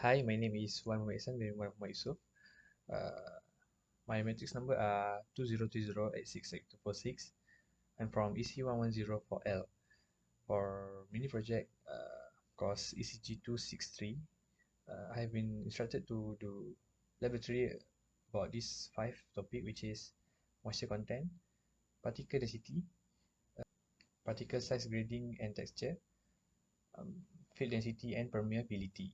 Hi, my name is Wan Muhammad bin Wan Muhammad Yusuf. My matrix number are 2020868246. I'm from EC1104L. For mini project course ECG263, I have been instructed to do laboratory about this 5 topic, which is moisture content, particle density, particle size grading and texture, field density and permeability.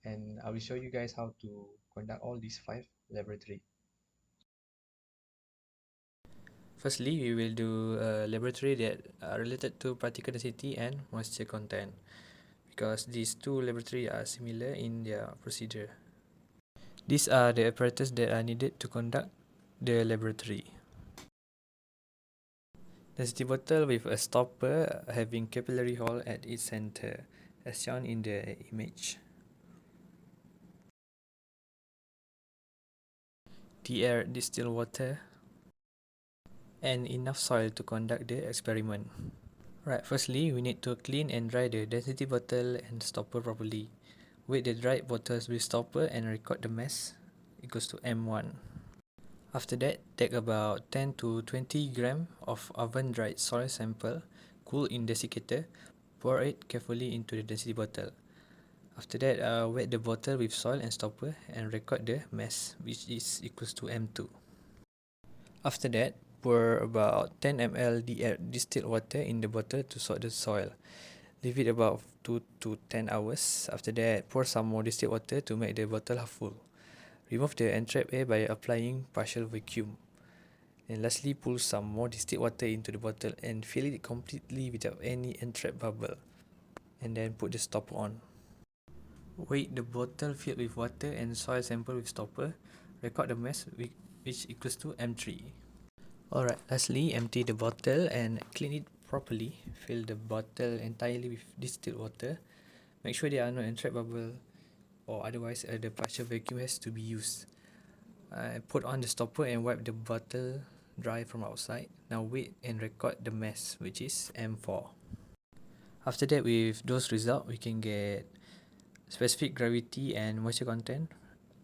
And I will show you guys how to conduct all these 5 laboratory. Firstly, we will do a laboratory that are related to particle density and moisture content, because these two laboratories are similar in their procedure. These are the apparatus that are needed to conduct the laboratory. Density bottle with a stopper having capillary hole at its center, as shown in the image. The air distilled water, and enough soil to conduct the experiment. Right, firstly, we need to clean and dry the density bottle and stopper properly. Weight the dried bottles with stopper and record the mass equals to M1. After that, take about 10 to 20 gram of oven dried soil sample, cool in desiccator, pour it carefully into the density bottle. After that, wet the bottle with soil and stopper and record the mass, which is equals to M2. After that, pour about 10 ml distilled water in the bottle to soak the soil. Leave it about 2 to 10 hours. After that, pour some more distilled water to make the bottle half full. Remove the entrapped air by applying partial vacuum. And lastly, pour some more distilled water into the bottle and fill it completely without any entrapped bubble. And then put the stopper on. Weight the bottle filled with water and soil sample with stopper. Record the mass, which equals to M3. Alright, lastly, empty the bottle and clean it properly. Fill the bottle entirely with distilled water. Make sure there are no entrapped bubble, or otherwise the partial vacuum has to be used. Put on the stopper and wipe the bottle dry from outside. Now wait and record the mass, which is M4. After that, with those results, we can get specific gravity and moisture content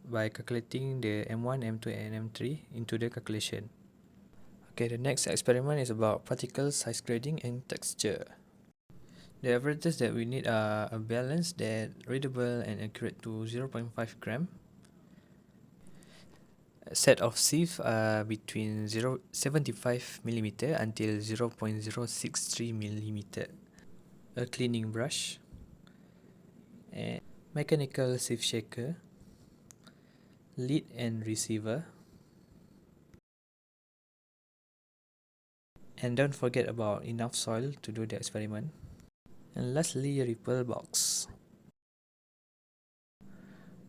by calculating the M1, M2 and M3 into the calculation. Okay, the next experiment is about particle size grading and texture. The apparatus that we need are a balance that readable and accurate to 0.5 gram. A set of sieve between 0.75 mm until 0.063 mm. A cleaning brush. And mechanical sieve shaker. Lead and receiver. And don't forget about enough soil to do the experiment. And lastly, a ripple box.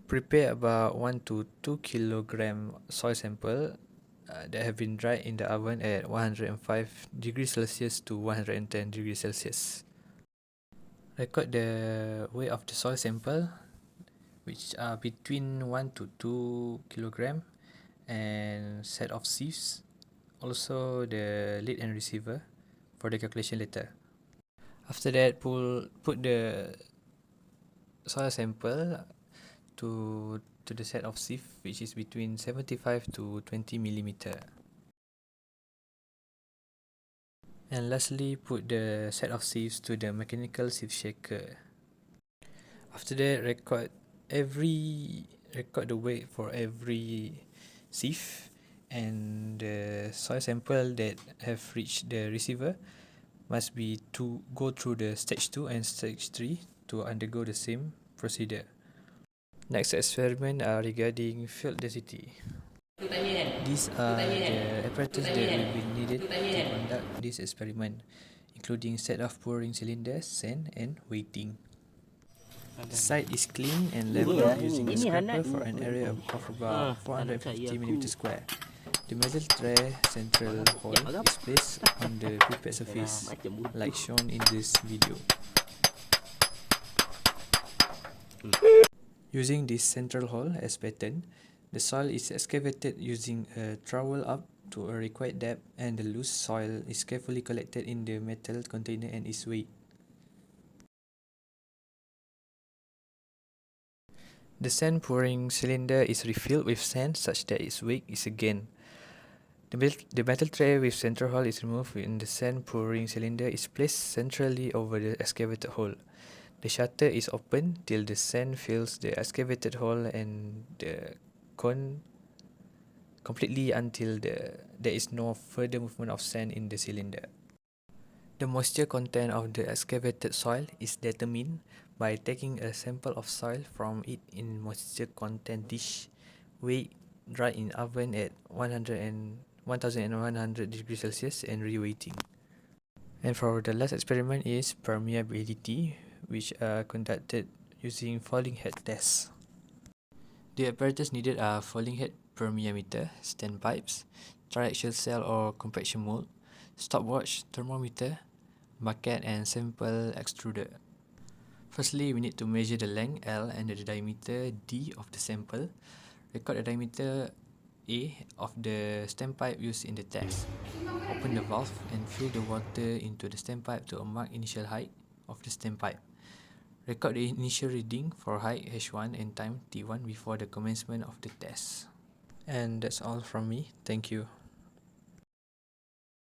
Prepare about 1 to 2 kg soil sample that have been dried in the oven at 105 degrees Celsius to 110 degrees Celsius. Record the weight of the soil sample, which are between 1 to 2 kg, and set of sieves, also the lid and receiver for the calculation later. After that, put the soil sample to the set of sieve, which is between 75 to 20 mm. And lastly, put the set of sieves to the mechanical sieve shaker. After that, record the weight for every sieve, and the soil sample that have reached the receiver must be to go through the stage 2 and stage 3 to undergo the same procedure. Next experiment are regarding field density. These are the apparatus that will be needed to conduct this experiment, including set of pouring cylinders, sand and weighting. The site is clean and leveled using a scraper for an area of about 450 mm². The metal tray central hole is placed on the prepared surface, like shown in this video. Using this central hole as pattern, the soil is excavated using a trowel up to a required depth, and the loose soil is carefully collected in the metal container and is weighed. The sand pouring cylinder is refilled with sand such that its weight is a gain. The metal tray with central hole is removed and the sand pouring cylinder is placed centrally over the excavated hole. The shutter is opened till the sand fills the excavated hole and the cone completely until there is no further movement of sand in the cylinder. The moisture content of the excavated soil is determined by taking a sample of soil from it in moisture content dish, weighed, dried in oven at 1100 degrees Celsius and reweighting. And for the last experiment is permeability, which are conducted using falling head tests. The apparatus needed are falling head permeameter, standpipes, triaxial cell or compaction mold, stopwatch, thermometer, bucket and sample extruder. Firstly, we need to measure the length L and the diameter D of the sample. Record the diameter A of the standpipe used in the test. Open the valve and fill the water into the standpipe to a marked initial height of the standpipe. Record the initial reading for height H1 and time T1 before the commencement of the test. And that's all from me. Thank you.